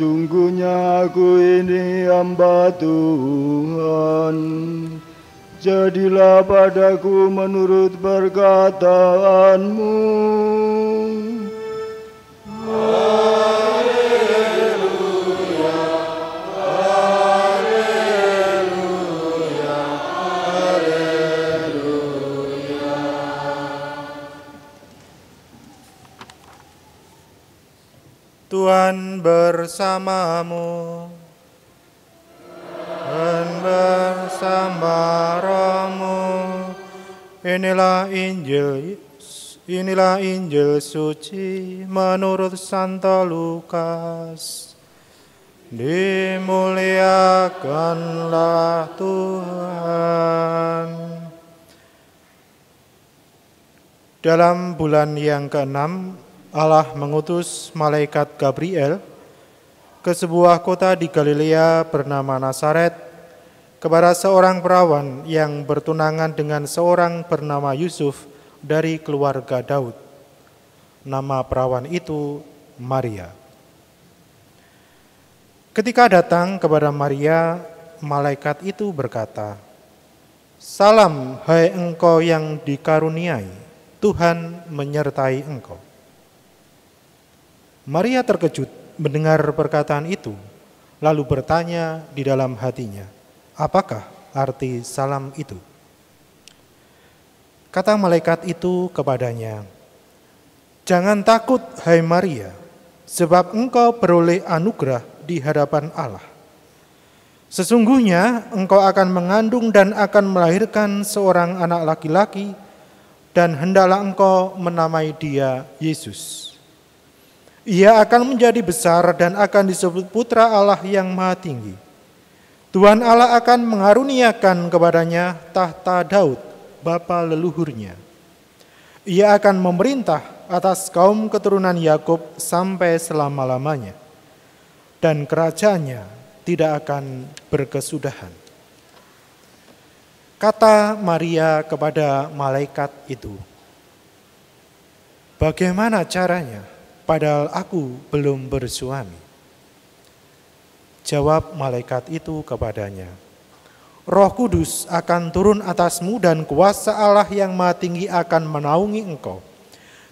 Sesungguhnya aku ini hamba Tuhan. Jadilah padaku menurut perkataanmu. Tuhan bersamamu dan bersama rohmu. Inilah Injil suci menurut Santo Lukas. Dimuliakanlah Tuhan. Dalam bulan yang ke-6, Allah mengutus malaikat Gabriel ke sebuah kota di Galilea bernama Nazaret kepada seorang perawan yang bertunangan dengan seorang bernama Yusuf dari keluarga Daud. Nama perawan itu Maria. Ketika datang kepada Maria, malaikat itu berkata, "Salam, hai engkau yang dikaruniai, Tuhan menyertai engkau." Maria terkejut mendengar perkataan itu, lalu bertanya di dalam hatinya, "Apakah arti salam itu?" Kata malaikat itu kepadanya, "Jangan takut, hai Maria, sebab engkau beroleh anugerah di hadapan Allah. Sesungguhnya engkau akan mengandung dan akan melahirkan seorang anak laki-laki, dan hendaklah engkau menamai dia Yesus. Ia akan menjadi besar dan akan disebut Putra Allah yang Maha Tinggi. Tuhan Allah akan mengaruniakan kepadanya tahta Daud, bapa leluhurnya. Ia akan memerintah atas kaum keturunan Yakub sampai selama-lamanya, dan kerajaannya tidak akan berkesudahan." Kata Maria kepada malaikat itu, "Bagaimana caranya? Padahal aku belum bersuami." Jawab malaikat itu kepadanya, "Roh Kudus akan turun atasmu dan kuasa Allah yang Maha Tinggi akan menaungi engkau.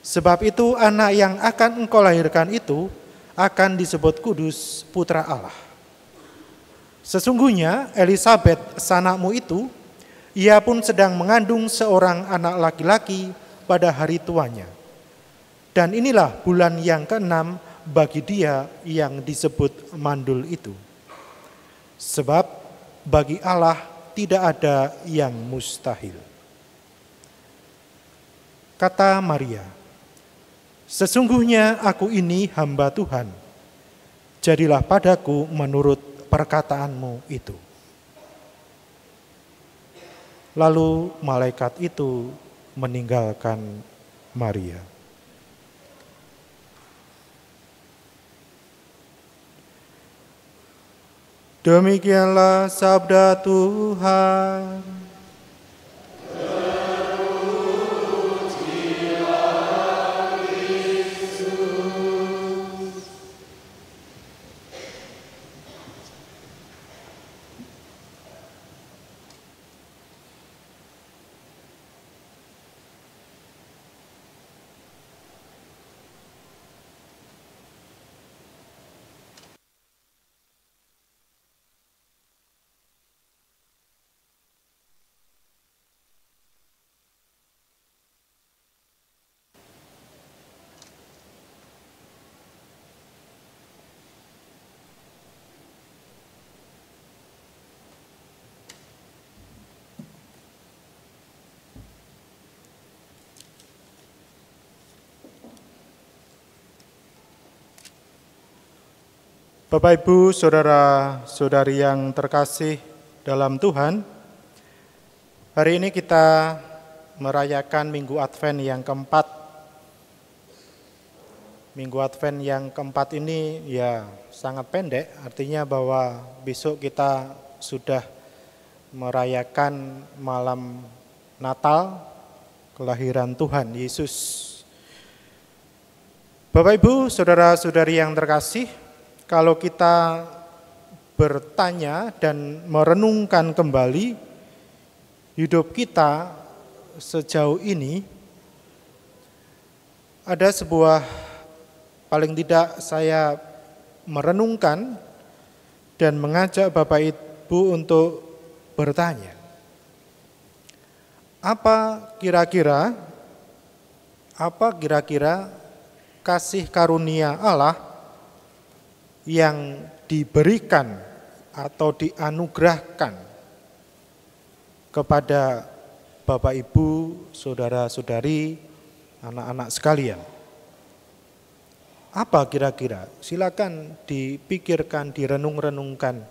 Sebab itu anak yang akan engkau lahirkan itu akan disebut kudus, Putra Allah. Sesungguhnya Elisabet, sanakmu itu, ia pun sedang mengandung seorang anak laki-laki pada hari tuanya. Dan inilah bulan yang ke-6 bagi dia yang disebut mandul itu. Sebab bagi Allah tidak ada yang mustahil." Kata Maria, "Sesungguhnya aku ini hamba Tuhan. Jadilah padaku menurut perkataanmu itu." Lalu malaikat itu meninggalkan Maria. Demikianlah sabda Tuhan. Bapak, Ibu, saudara-saudari yang terkasih dalam Tuhan, hari ini kita merayakan Minggu Advent yang keempat. Minggu Advent yang keempat ini ya sangat pendek, artinya bahwa besok kita sudah merayakan malam Natal, kelahiran Tuhan Yesus. Bapak, Ibu, saudara-saudari yang terkasih, kalau kita bertanya dan merenungkan kembali hidup kita sejauh ini, ada sebuah, paling tidak saya merenungkan dan mengajak Bapak Ibu untuk bertanya, apa kira-kira kasih karunia Allah yang diberikan atau dianugerahkan kepada Bapak Ibu, saudara-saudari, anak-anak sekalian? Apa kira-kira? Silakan dipikirkan, direnung-renungkan.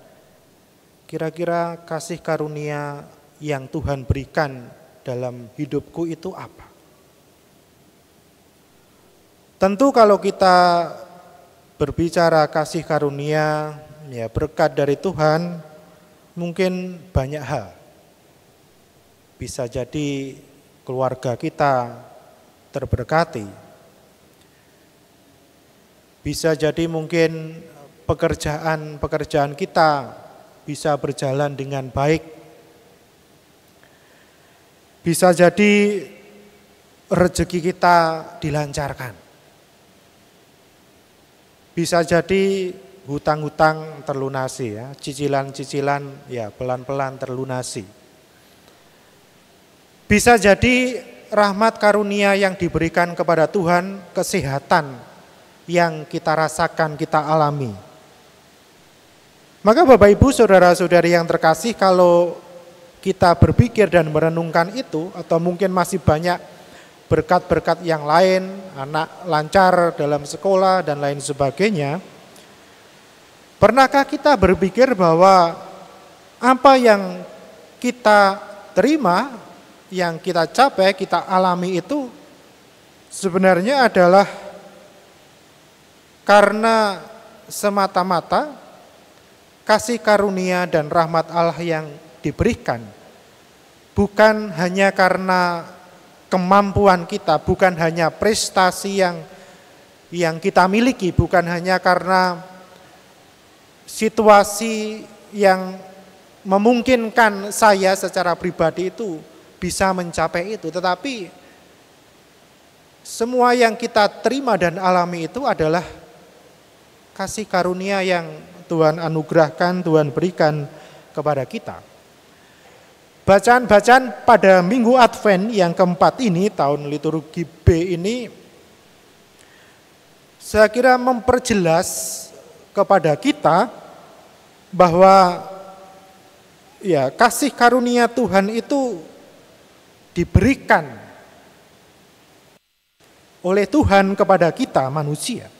Kira-kira kasih karunia yang Tuhan berikan dalam hidupku itu apa? Tentu kalau kita berbicara kasih karunia, ya berkat dari Tuhan, mungkin banyak hal. Bisa jadi keluarga kita terberkati. Bisa jadi mungkin pekerjaan kita bisa berjalan dengan baik. Bisa jadi rezeki kita dilancarkan. Bisa jadi hutang-hutang terlunasi, ya, cicilan-cicilan ya pelan-pelan terlunasi. Bisa jadi rahmat karunia yang diberikan kepada Tuhan, kesehatan yang kita rasakan, kita alami. Maka Bapak Ibu, saudara-saudari yang terkasih, kalau kita berpikir dan merenungkan itu, atau mungkin masih banyak berkat-berkat yang lain, anak lancar dalam sekolah dan lain sebagainya, pernahkah kita berpikir bahwa apa yang kita terima, yang kita capai, kita alami itu sebenarnya adalah karena semata-mata kasih karunia dan rahmat Allah yang diberikan, bukan hanya karena kemampuan kita, bukan hanya prestasi yang kita miliki, bukan hanya karena situasi yang memungkinkan saya secara pribadi itu bisa mencapai itu, tetapi semua yang kita terima dan alami itu adalah kasih karunia yang Tuhan anugerahkan, Tuhan berikan kepada kita. Bacaan-bacaan pada Minggu Advent yang keempat ini, tahun liturgi B ini, saya kira memperjelas kepada kita bahwa ya kasih karunia Tuhan itu diberikan oleh Tuhan kepada kita manusia.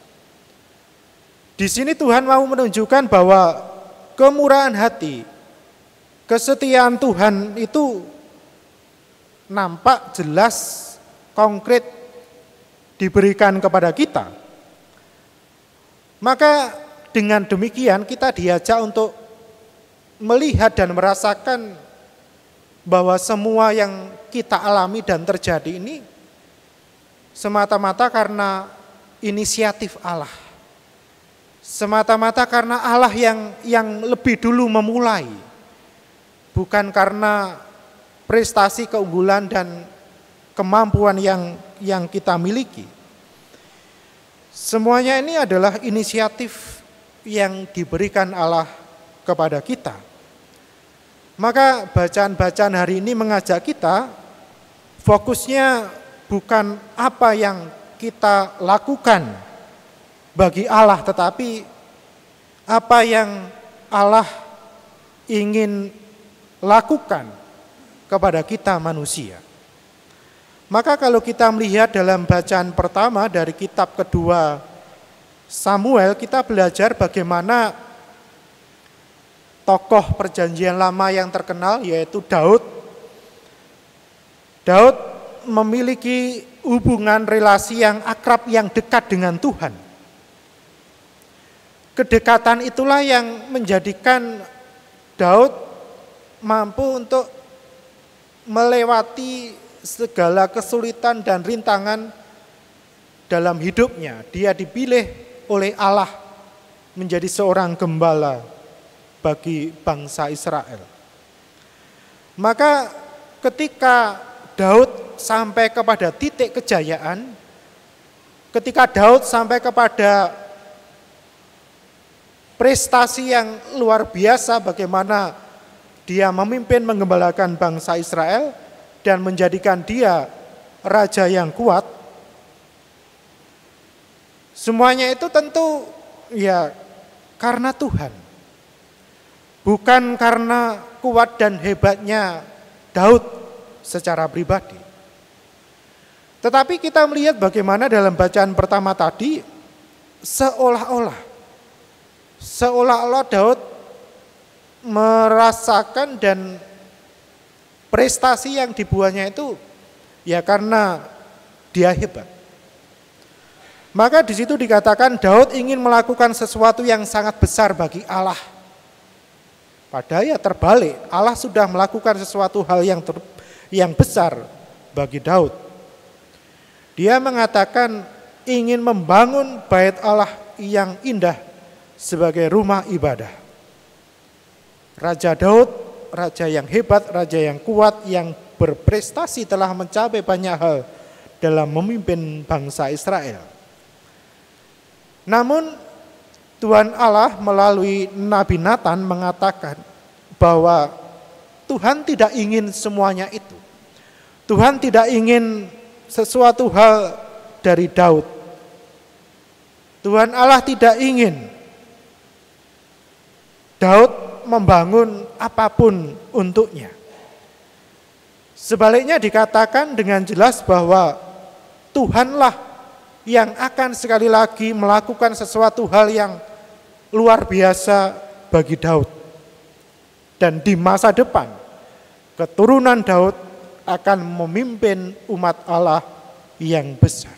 Di sini Tuhan mau menunjukkan bahwa kemurahan hati, kesetiaan Tuhan itu nampak jelas, konkret diberikan kepada kita. Maka dengan demikian kita diajak untuk melihat dan merasakan bahwa semua yang kita alami dan terjadi ini semata-mata karena inisiatif Allah. Semata-mata karena Allah yang lebih dulu memulai. Bukan karena prestasi, keunggulan, dan kemampuan yang kita miliki. Semuanya ini adalah inisiatif yang diberikan Allah kepada kita. Maka bacaan-bacaan hari ini mengajak kita, fokusnya bukan apa yang kita lakukan bagi Allah, tetapi apa yang Allah ingin lakukan kepada kita manusia. Maka kalau kita melihat dalam bacaan pertama dari kitab kedua Samuel, kita belajar bagaimana tokoh perjanjian lama yang terkenal yaitu Daud. Daud memiliki hubungan relasi yang akrab, yang dekat dengan Tuhan. Kedekatan itulah yang menjadikan Daud mampu untuk melewati segala kesulitan dan rintangan dalam hidupnya. Dia dipilih oleh Allah menjadi seorang gembala bagi bangsa Israel. Maka ketika Daud sampai kepada titik kejayaan, ketika Daud sampai kepada prestasi yang luar biasa bagaimana dia memimpin menggembalakan bangsa Israel dan menjadikan dia raja yang kuat, semuanya itu tentu ya karena Tuhan. Bukan karena kuat dan hebatnya Daud secara pribadi. Tetapi kita melihat bagaimana dalam bacaan pertama tadi, seolah-olah Daud merasakan dan prestasi yang dibuatnya itu ya karena dia hebat. Maka di situ dikatakan Daud ingin melakukan sesuatu yang sangat besar bagi Allah. Padahal ya terbalik, Allah sudah melakukan sesuatu hal yang besar bagi Daud. Dia mengatakan ingin membangun bait Allah yang indah sebagai rumah ibadah. Raja Daud, raja yang hebat, raja yang kuat, yang berprestasi telah mencapai banyak hal dalam memimpin bangsa Israel. Namun Tuhan Allah melalui Nabi Nathan mengatakan bahwa Tuhan tidak ingin semuanya itu. Tuhan tidak ingin sesuatu hal dari Daud. Tuhan Allah tidak ingin Daud membangun apapun untuknya. Sebaliknya dikatakan dengan jelas bahwa Tuhanlah yang akan sekali lagi melakukan sesuatu hal yang luar biasa bagi Daud. Dan di masa depan, keturunan Daud akan memimpin umat Allah yang besar.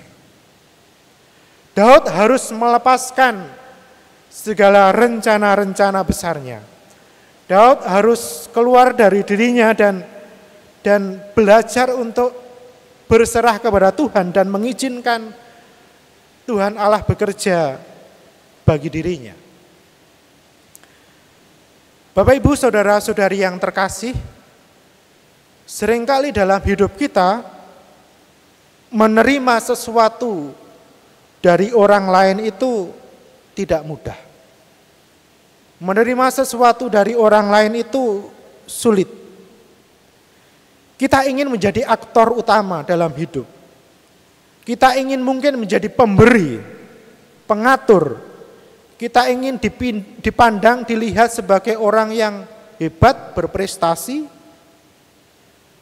Daud harus melepaskan segala rencana-rencana besarnya. Daud harus keluar dari dirinya dan belajar untuk berserah kepada Tuhan dan mengizinkan Tuhan Allah bekerja bagi dirinya. Bapak, Ibu, saudara-saudari yang terkasih, seringkali dalam hidup kita menerima sesuatu dari orang lain itu tidak mudah. Menerima sesuatu dari orang lain itu sulit. Kita ingin menjadi aktor utama dalam hidup. Kita ingin mungkin menjadi pemberi, pengatur. Kita ingin dipandang, dilihat sebagai orang yang hebat, berprestasi.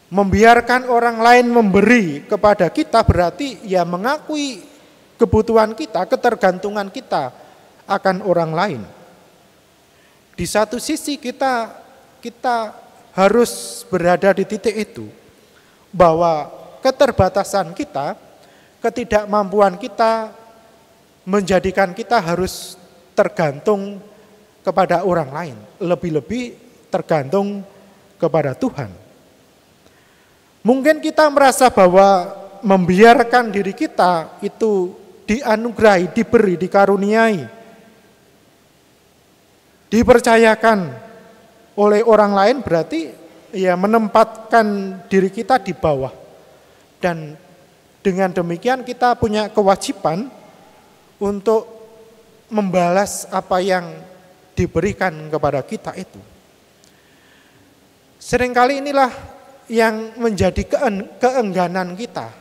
Membiarkan orang lain memberi kepada kita berarti ya mengakui kebutuhan kita, ketergantungan kita akan orang lain. Di satu sisi kita harus berada di titik itu, bahwa keterbatasan kita, ketidakmampuan kita menjadikan kita harus tergantung kepada orang lain, lebih-lebih tergantung kepada Tuhan. Mungkin kita merasa bahwa membiarkan diri kita itu dianugerahi, diberi, dikaruniai, dipercayakan oleh orang lain berarti ya menempatkan diri kita di bawah. Dan dengan demikian kita punya kewajiban untuk membalas apa yang diberikan kepada kita itu. Seringkali inilah yang menjadi keengganan kita.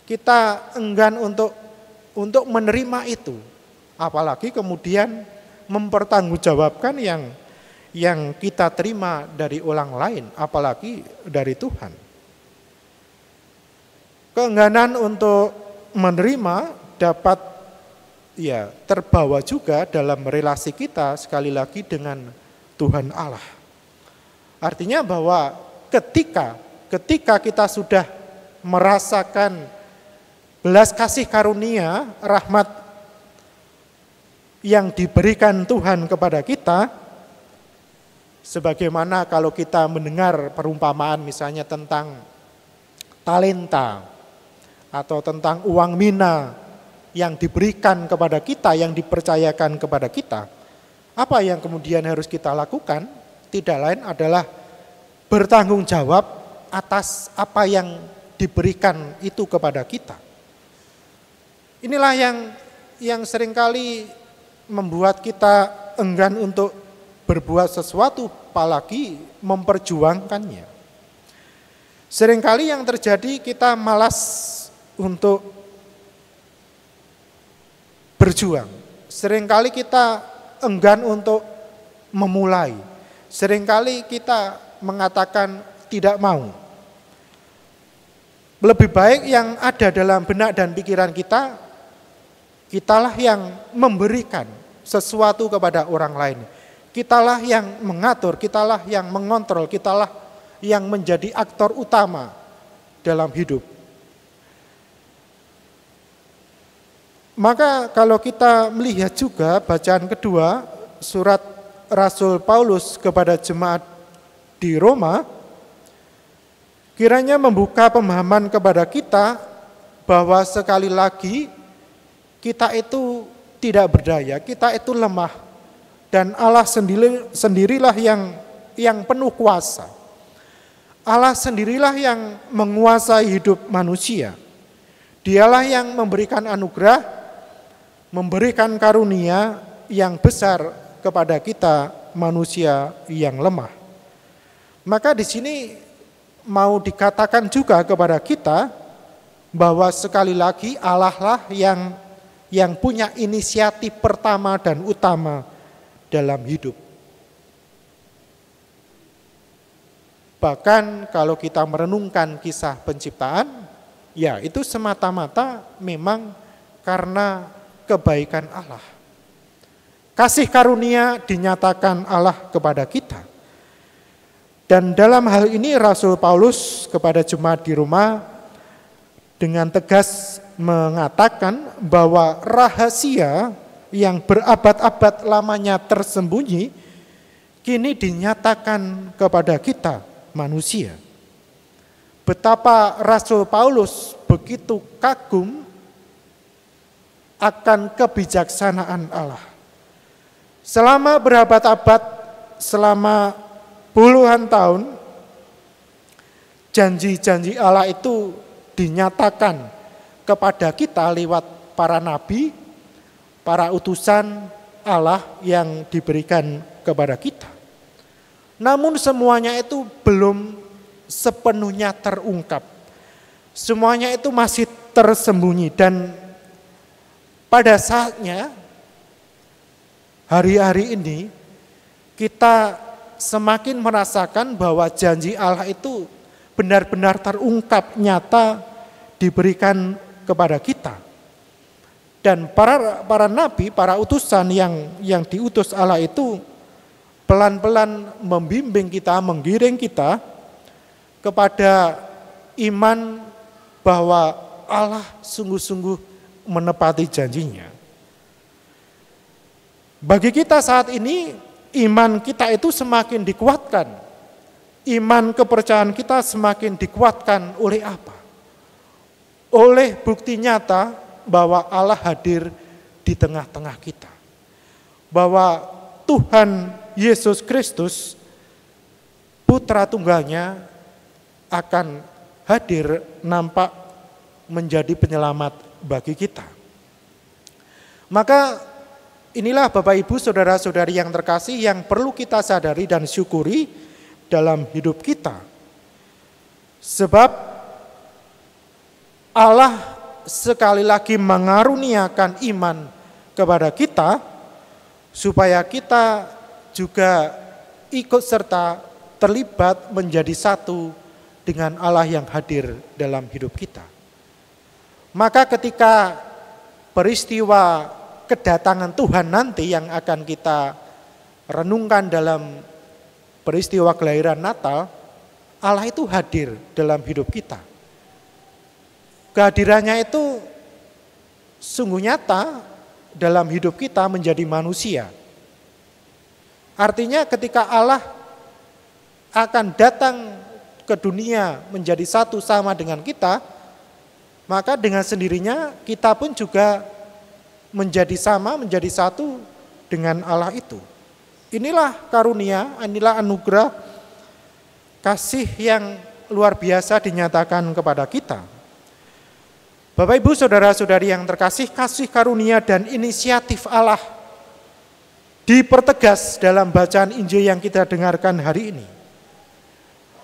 Kita enggan untuk menerima itu. Apalagi kemudian mempertanggungjawabkan yang kita terima dari orang lain, apalagi dari Tuhan. Keengganan untuk menerima dapat ya terbawa juga dalam relasi kita sekali lagi dengan Tuhan Allah. Artinya bahwa ketika kita sudah merasakan belas kasih karunia, rahmat yang diberikan Tuhan kepada kita, sebagaimana kalau kita mendengar perumpamaan misalnya tentang talenta atau tentang uang mina yang diberikan kepada kita, yang dipercayakan kepada kita, Apa yang kemudian harus kita lakukan? Tidak lain adalah bertanggung jawab atas apa yang diberikan itu kepada kita. Inilah yang seringkali membuat kita enggan untuk berbuat sesuatu, apalagi memperjuangkannya. Seringkali yang terjadi kita malas untuk berjuang. Seringkali kita enggan untuk memulai. Seringkali kita mengatakan tidak mau. Lebih baik yang ada dalam benak dan pikiran kita, kitalah yang memberikan sesuatu kepada orang lain. Kitalah yang mengatur, kitalah yang mengontrol, kitalah yang menjadi aktor utama dalam hidup. Maka kalau kita melihat juga bacaan kedua surat Rasul Paulus kepada jemaat di Roma, kiranya membuka pemahaman kepada kita bahwa sekali lagi kita itu tidak berdaya, kita itu lemah, dan Allah sendirilah yang penuh kuasa. Allah sendirilah yang menguasai hidup manusia. Dialah yang memberikan anugerah, memberikan karunia yang besar kepada kita manusia yang lemah. Maka di sini mau dikatakan juga kepada kita bahwa sekali lagi Allah lah yang punya inisiatif pertama dan utama dalam hidup. Bahkan kalau kita merenungkan kisah penciptaan, ya itu semata-mata memang karena kebaikan Allah. Kasih karunia dinyatakan Allah kepada kita. Dan dalam hal ini Rasul Paulus kepada jemaat di Roma dengan tegas mengatakan bahwa rahasia yang berabad-abad lamanya tersembunyi kini dinyatakan kepada kita manusia. Betapa Rasul Paulus begitu kagum akan kebijaksanaan Allah. Selama berabad-abad, selama puluhan tahun, janji-janji Allah itu dinyatakan kepada kita lewat para nabi, para utusan Allah yang diberikan kepada kita. Namun semuanya itu belum sepenuhnya terungkap. Semuanya itu masih tersembunyi dan pada saatnya hari-hari ini kita semakin merasakan bahwa janji Allah itu benar-benar terungkap nyata diberikan kepada kita. Dan para nabi, para utusan yang diutus Allah itu pelan-pelan membimbing kita, menggiring kita kepada iman bahwa Allah sungguh-sungguh menepati janjinya. Bagi kita saat ini, iman kita itu semakin dikuatkan. Iman kepercayaan kita semakin dikuatkan oleh apa? Oleh bukti nyata bahwa Allah hadir di tengah-tengah kita. Bahwa Tuhan Yesus Kristus, Putra Tunggalnya, akan hadir nampak menjadi penyelamat bagi kita. Maka inilah Bapak Ibu saudara-saudari yang terkasih yang perlu kita sadari dan syukuri dalam hidup kita. Sebab Allah sekali lagi mengaruniakan iman kepada kita supaya kita juga ikut serta terlibat menjadi satu dengan Allah yang hadir dalam hidup kita. Maka ketika peristiwa kedatangan Tuhan nanti yang akan kita renungkan dalam peristiwa kelahiran Natal, Allah itu hadir dalam hidup kita. Kehadirannya itu sungguh nyata dalam hidup kita menjadi manusia. Artinya ketika Allah akan datang ke dunia menjadi satu sama dengan kita, maka dengan sendirinya kita pun juga menjadi sama, menjadi satu dengan Allah itu. Inilah karunia, inilah anugerah kasih yang luar biasa dinyatakan kepada kita. Bapak Ibu saudara-saudari yang terkasih, kasih karunia dan inisiatif Allah dipertegas dalam bacaan Injil yang kita dengarkan hari ini.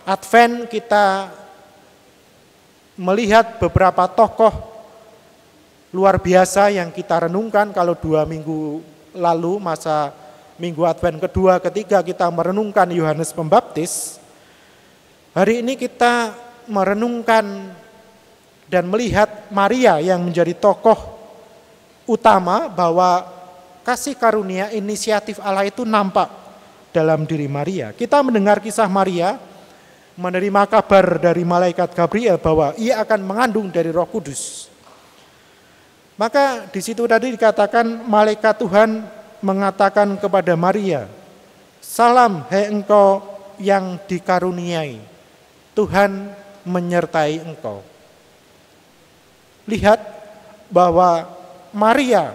Advent kita melihat beberapa tokoh luar biasa yang kita renungkan. Kalau 2 minggu lalu masa Minggu Advent kedua, ketiga kita merenungkan Yohanes Pembaptis. Hari ini kita merenungkan dan melihat Maria yang menjadi tokoh utama, bahwa kasih karunia inisiatif Allah itu nampak dalam diri Maria. Kita mendengar kisah Maria menerima kabar dari malaikat Gabriel bahwa ia akan mengandung dari Roh Kudus. Maka di situ tadi dikatakan malaikat Tuhan mengatakan kepada Maria, "Salam hai engkau yang dikaruniai, Tuhan menyertai engkau." Lihat bahwa Maria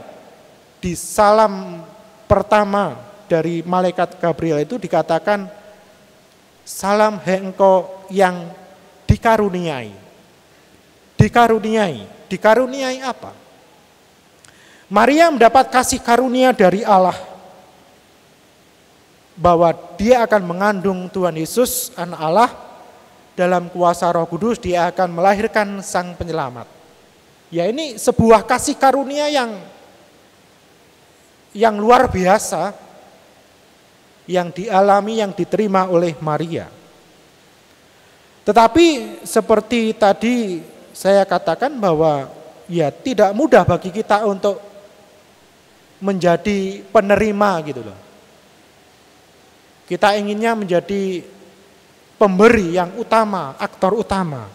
di salam pertama dari malaikat Gabriel itu dikatakan, "Salam hai engkau yang dikaruniai." Dikaruniai apa? Maria mendapat kasih karunia dari Allah bahwa dia akan mengandung Tuhan Yesus, anak Allah, dalam kuasa Roh Kudus dia akan melahirkan Sang Penyelamat. Ya, ini sebuah kasih karunia yang luar biasa yang dialami, yang diterima oleh Maria. Tetapi seperti tadi saya katakan bahwa ya tidak mudah bagi kita untuk menjadi penerima gitu loh. Kita inginnya menjadi pemberi yang utama, aktor utama.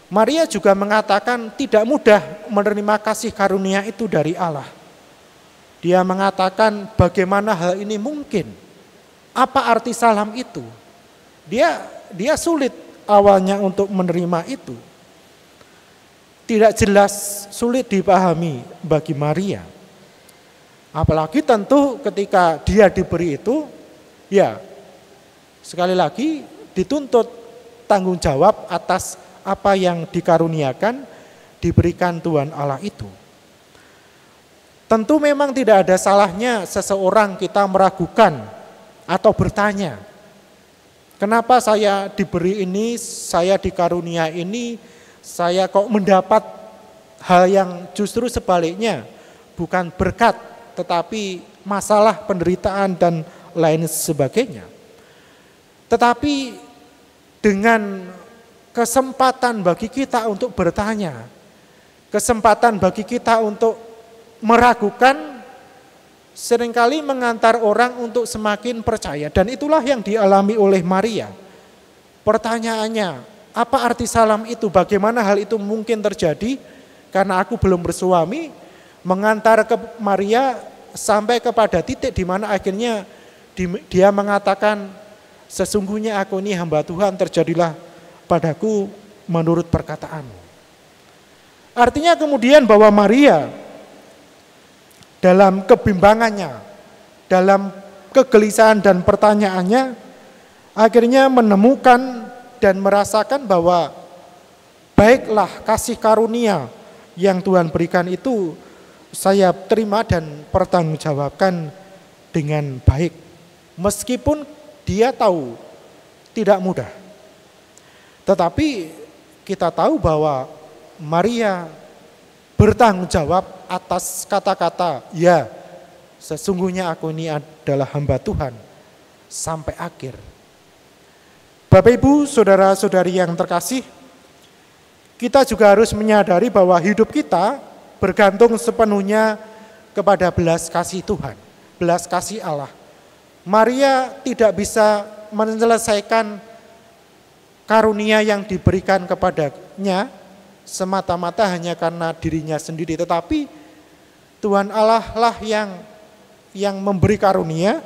Maria juga mengatakan tidak mudah menerima kasih karunia itu dari Allah. Dia mengatakan bagaimana hal ini mungkin? Apa arti salam itu? Dia sulit awalnya untuk menerima itu. Tidak jelas, sulit dipahami bagi Maria. Apalagi tentu ketika dia diberi itu, ya sekali lagi dituntut tanggung jawab atas apa yang dikaruniakan, diberikan Tuhan Allah itu. Tentu memang tidak ada salahnya seseorang kita meragukan atau bertanya, kenapa saya diberi ini, saya dikarunia ini, saya kok mendapat hal yang justru sebaliknya, bukan berkat, tetapi masalah, penderitaan, dan lain sebagainya. Tetapi dengan kesempatan bagi kita untuk bertanya, kesempatan bagi kita untuk meragukan, seringkali mengantar orang untuk semakin percaya. Dan itulah yang dialami oleh Maria. Pertanyaannya, apa arti salam itu? Bagaimana hal itu mungkin terjadi? Karena aku belum bersuami, mengantar ke Maria sampai kepada titik di mana akhirnya dia mengatakan, sesungguhnya aku ini hamba Tuhan, terjadilah padaku menurut perkataanmu. Artinya kemudian bahwa Maria dalam kebimbangannya, dalam kegelisahan dan pertanyaannya, akhirnya menemukan dan merasakan bahwa baiklah kasih karunia yang Tuhan berikan itu saya terima dan pertanggungjawabkan dengan baik. Meskipun dia tahu tidak mudah. Tetapi kita tahu bahwa Maria bertanggung jawab atas kata-kata, ya sesungguhnya aku ini adalah hamba Tuhan, sampai akhir. Bapak Ibu, saudara-saudari yang terkasih, kita juga harus menyadari bahwa hidup kita bergantung sepenuhnya kepada belas kasih Tuhan, belas kasih Allah. Maria tidak bisa menyelesaikan karunia yang diberikan kepadanya semata-mata hanya karena dirinya sendiri, tetapi Tuhan Allah lah yang memberi karunia.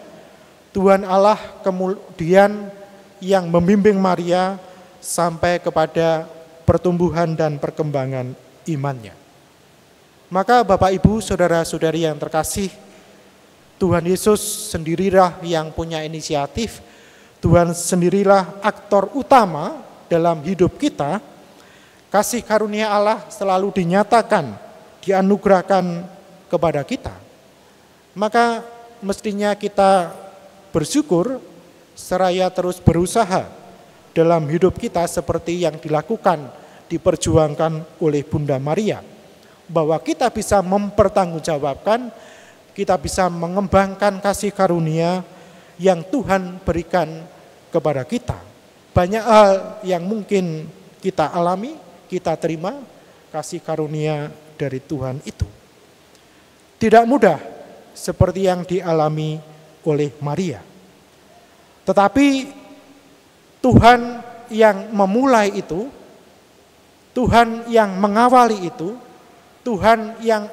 Tuhan Allah kemudian yang membimbing Maria sampai kepada pertumbuhan dan perkembangan imannya. Maka Bapak Ibu, saudara-saudari yang terkasih, Tuhan Yesus sendirilah yang punya inisiatif, Tuhan sendirilah aktor utama dalam hidup kita. Kasih karunia Allah selalu dinyatakan, dianugerahkan kepada kita. Maka mestinya kita bersyukur seraya terus berusaha dalam hidup kita seperti yang dilakukan, diperjuangkan oleh Bunda Maria. Bahwa kita bisa mempertanggungjawabkan, kita bisa mengembangkan kasih karunia yang Tuhan berikan kepada kita. Banyak hal yang mungkin kita alami, kita terima kasih karunia dari Tuhan itu. Tidak mudah seperti yang dialami oleh Maria. Tetapi Tuhan yang memulai itu, Tuhan yang mengawali itu, Tuhan yang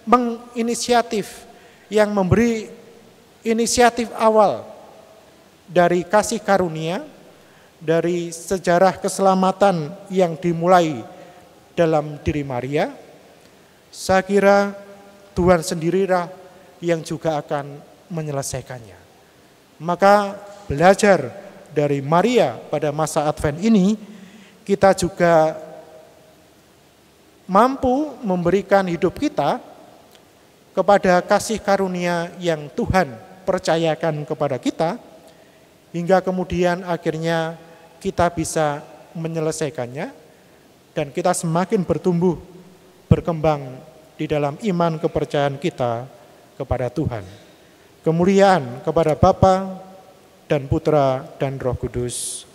menginisiatif, yang memberi inisiatif awal dari kasih karunia, dari sejarah keselamatan yang dimulai dalam diri Maria. Saya kira Tuhan sendirilah yang juga akan menyelesaikannya. Maka belajar dari Maria pada masa Advent ini, kita juga mampu memberikan hidup kita kepada kasih karunia yang Tuhan percayakan kepada kita, hingga kemudian akhirnya kita bisa menyelesaikannya, dan kita semakin bertumbuh, berkembang di dalam iman kepercayaan kita kepada Tuhan. Kemuliaan kepada Bapa dan Putra dan Roh Kudus.